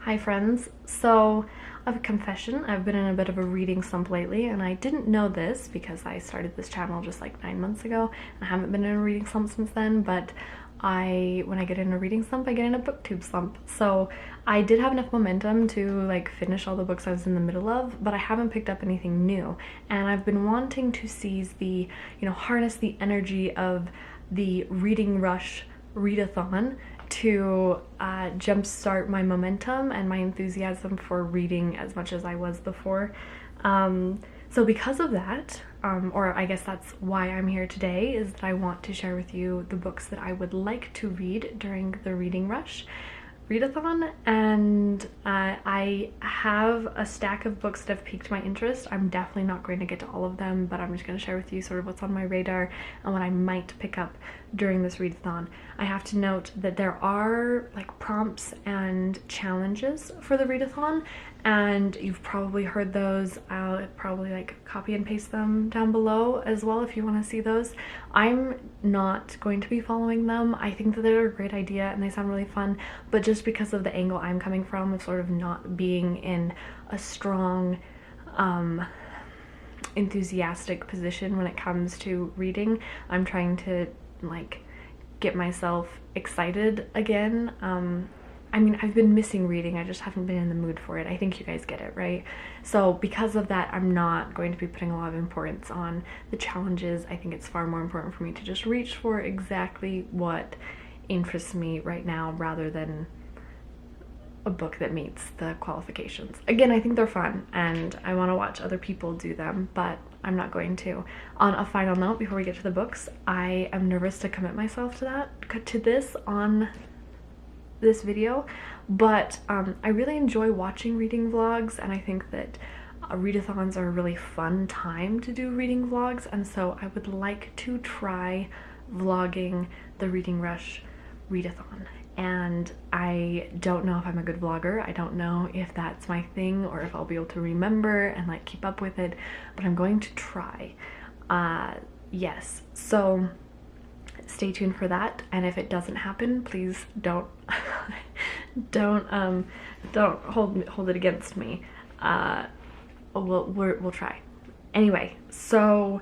Hi friends. So I have a confession. I've been in a bit of a reading slump lately, and I didn't know this because I started this channel just like 9 months ago. I haven't been in a reading slump since then, but when I get in a reading slump, I get in a booktube slump. So I did have enough momentum to like finish all the books I was in the middle of, but I haven't picked up anything new. And I've been wanting to seize the, harness the energy of the reading rush readathon to jumpstart my momentum and my enthusiasm for reading as much as I was before. So because of that, or I guess that's why I'm here today, is that I want to share with you the books that I would like to read during the reading rush readathon, and I have a stack of books that have piqued my interest. I'm definitely not going to get to all of them, but I'm just going to share with you sort of what's on my radar and what I might pick up during this readathon. I have to note that there are like prompts and challenges for the readathon, and you've probably heard those. I'll probably like copy and paste them down below as well if you want to see those. I'm not going to be following them. I think that they're a great idea and they sound really fun, but just because of the angle I'm coming from of sort of not being in a strong enthusiastic position when it comes to reading, I'm trying to like get myself excited again. I mean, I've been missing reading, I just haven't been in the mood for it. I think you guys get it, right? So because of that, I'm not going to be putting a lot of importance on the challenges. I think it's far more important for me to just reach for exactly what interests me right now rather than a book that meets the qualifications. Again, I think they're fun and I want to watch other people do them, but I'm not going to. On a final note, before we get to the books, I am nervous to commit myself to this on this video, but I really enjoy watching reading vlogs, and I think that readathons are a really fun time to do reading vlogs, and so I would like to try vlogging the reading rush readathon. And I don't know if I'm a good vlogger. I don't know if that's my thing or if I'll be able to remember and like keep up with it, but I'm going to try. Yes, so stay tuned for that, and if it doesn't happen, please don't don't hold it against me. We'll try. Anyway, so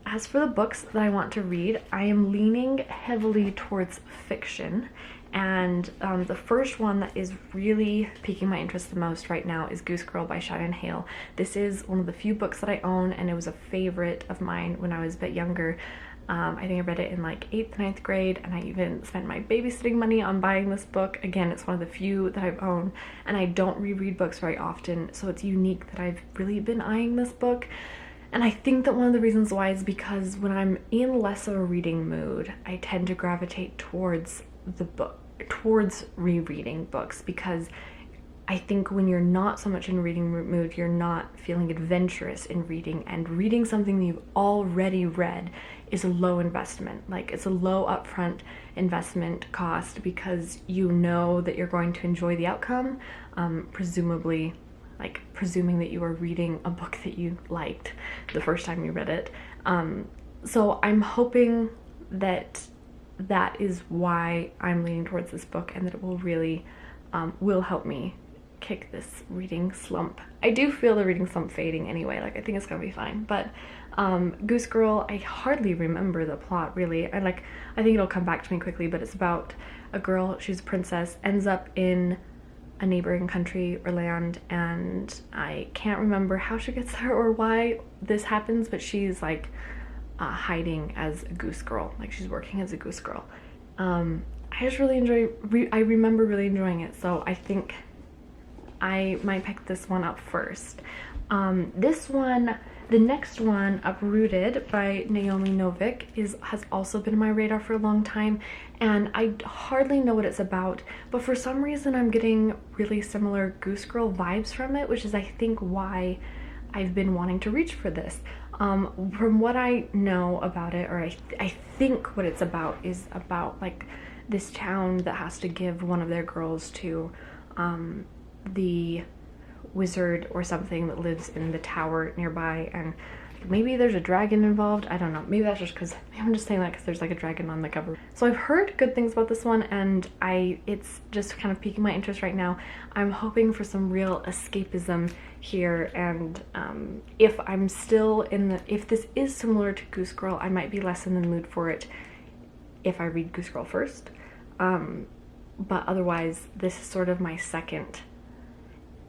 as for the books that I want to read, I am leaning heavily towards fiction, and the first one that is really piquing my interest the most right now is Goose Girl by Shannon Hale. This is one of the few books that I own, and it was a favorite of mine when I was a bit younger. I think I read it in like 8th, 9th grade, and I even spent my babysitting money on buying this book. Again, it's one of the few that I've owned, and I don't reread books very often, so it's unique that I've really been eyeing this book. And I think that one of the reasons why is because when I'm in less of a reading mood, I tend to gravitate towards rereading books, because I think when you're not so much in reading mood, you're not feeling adventurous in reading, and reading something that you've already read is a low investment. Like, it's a low upfront investment cost because you know that you're going to enjoy the outcome, presumably, like presuming that you are reading a book that you liked the first time you read it. So I'm hoping that that is why I'm leaning towards this book, and that it will really will help me kick this reading slump. I do feel the reading slump fading anyway, like I think it's gonna be fine. But Goose Girl, I hardly remember the plot really. I think it'll come back to me quickly, but it's about a girl, she's a princess, ends up in a neighboring country or land, and I can't remember how she gets there or why this happens, but she's like hiding as a goose girl, like she's working as a goose girl. I just really I remember really enjoying it, so I think I might pick this one up first. The next one, Uprooted by Naomi Novik, has also been on my radar for a long time, and I hardly know what it's about, but for some reason I'm getting really similar Goose Girl vibes from it, which is I think why I've been wanting to reach for this. From what I know about it, or I think what it's about is about like this town that has to give one of their girls to the wizard or something that lives in the tower nearby, and maybe there's a dragon involved. I don't know. Maybe that's just because I'm just saying that because there's like a dragon on the cover. So I've heard good things about this one, and it's just kind of piquing my interest right now. I'm hoping for some real escapism here, and if I'm still if this is similar to Goose Girl, I might be less in the mood for it if I read Goose Girl first. But otherwise, this is sort of my second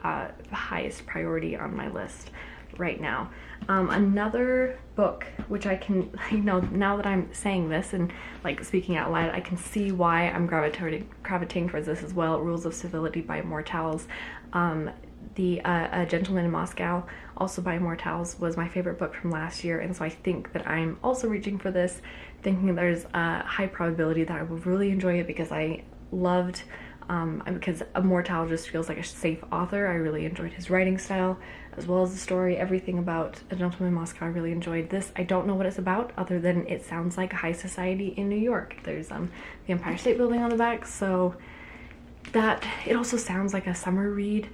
highest priority on my list right now. Another book which I can, now that I'm saying this and like speaking out loud, I can see why I'm gravitating towards this as well. Rules of Civility by Mortals. A Gentleman in Moscow, also by Mortals, was my favorite book from last year, and so I think that I'm also reaching for this, thinking there's a high probability that I will really enjoy it because I loved because Mortal just feels like a safe author. I really enjoyed his writing style as well as the story. Everything about A Gentleman in Moscow I really enjoyed. This, I don't know what it's about other than it sounds like high society in New York. There's the Empire State Building on the back, so that it also sounds like a summer read.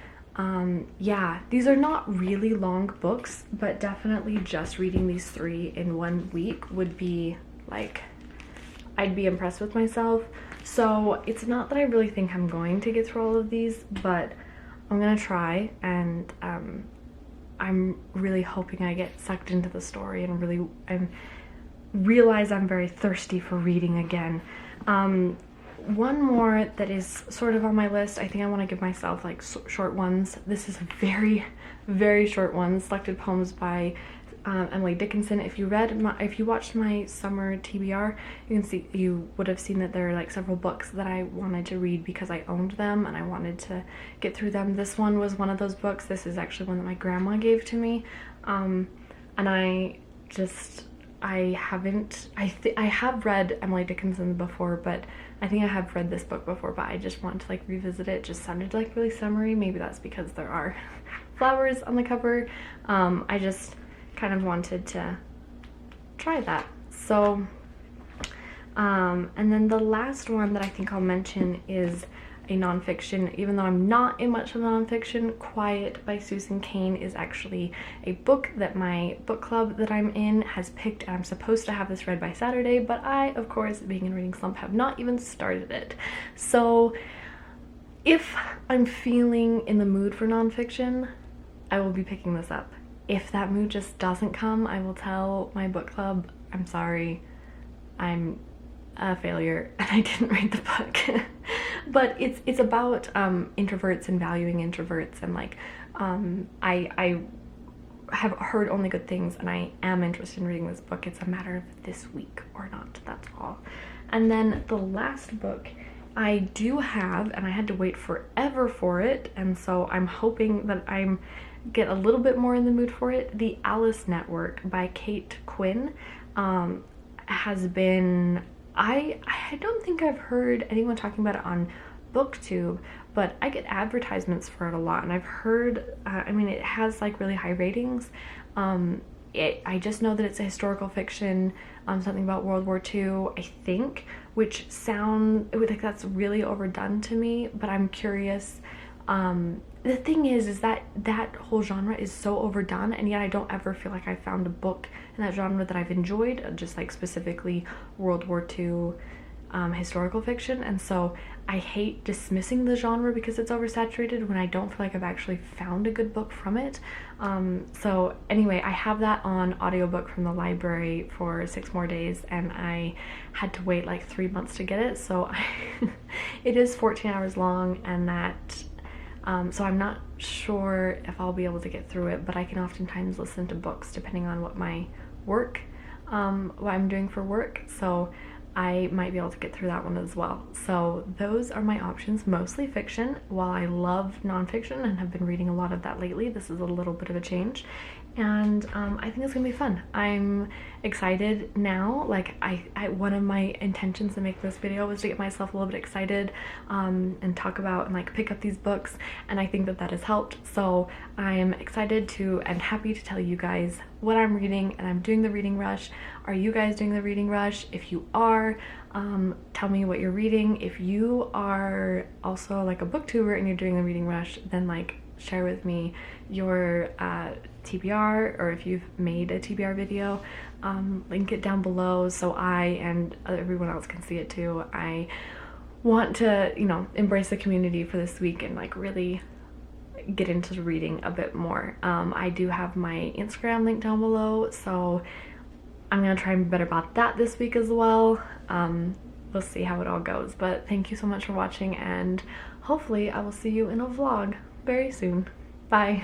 Yeah, these are not really long books, but definitely just reading these 3 in 1 week would be like, I'd be impressed with myself. So it's not that I really think I'm going to get through all of these, but I'm gonna try, and I'm really hoping I get sucked into the story and realize I'm very thirsty for reading again. One more that is sort of on my list, I think I want to give myself like short ones. This is a very, very short one, Selected Poems by Emily Dickinson. If you watched my summer TBR, you would have seen that there are like several books that I wanted to read because I owned them and I wanted to get through them. This one was one of those books. This is actually one that my grandma gave to me, and I have read Emily Dickinson before, but I think I have read this book before, but I just want to like revisit it. It just sounded like really summery. Maybe that's because there are flowers on the cover. I just kind of wanted to try that. So and then the last one that I think I'll mention is a nonfiction, even though I'm not in much of a nonfiction. Quiet by Susan Cain is actually a book that my book club that I'm in has picked, and I'm supposed to have this read by Saturday, but I, of course, being in reading slump, have not even started it. So if I'm feeling in the mood for nonfiction, I will be picking this up. If that mood just doesn't come, I will tell my book club, I'm sorry, I'm a failure and I didn't read the book. But it's about introverts and valuing introverts, and like I have heard only good things and I am interested in reading this book. It's a matter of this week or not, that's all. And then the last book I do have, and I had to wait forever for it, and so I'm hoping that I'm get a little bit more in the mood for it. The Alice Network by Kate Quinn has been, I don't think I've heard anyone talking about it on BookTube, but I get advertisements for it a lot, and I've heard, I mean, it has like really high ratings. I just know that it's a historical fiction, something about World War II, I think, which like that's really overdone to me, but I'm curious. The thing is that whole genre is so overdone, and yet I don't ever feel like I found a book in that genre that I've enjoyed, just like specifically World War II historical fiction. And so I hate dismissing the genre because it's oversaturated when I don't feel like I've actually found a good book from it. So anyway, I have that on audiobook from the library for 6 more days, and I had to wait like 3 months to get it, so it is 14 hours long, and that so I'm not sure if I'll be able to get through it, but I can oftentimes listen to books depending on what my work, what I'm doing for work, so I might be able to get through that one as well. So those are my options, mostly fiction. While I love nonfiction and have been reading a lot of that lately, this is a little bit of a change, and I think it's gonna be fun. I'm excited now. Like one of my intentions to make this video was to get myself a little bit excited and talk about and like pick up these books, and I think that has helped. So I'm excited to and happy to tell you guys what I'm reading, and I'm doing the reading rush. Are you guys doing the reading rush? If you are, tell me what you're reading. If you are also like a booktuber and you're doing the reading rush, then like share with me your TBR, or if you've made a TBR video, link it down below so I and everyone else can see it too. I want to, you know, embrace the community for this week and like really get into reading a bit more. I do have my Instagram link down below, so I'm gonna try and be better about that this week as well. We'll see how it all goes, but thank you so much for watching, and hopefully I will see you in a vlog very soon. Bye.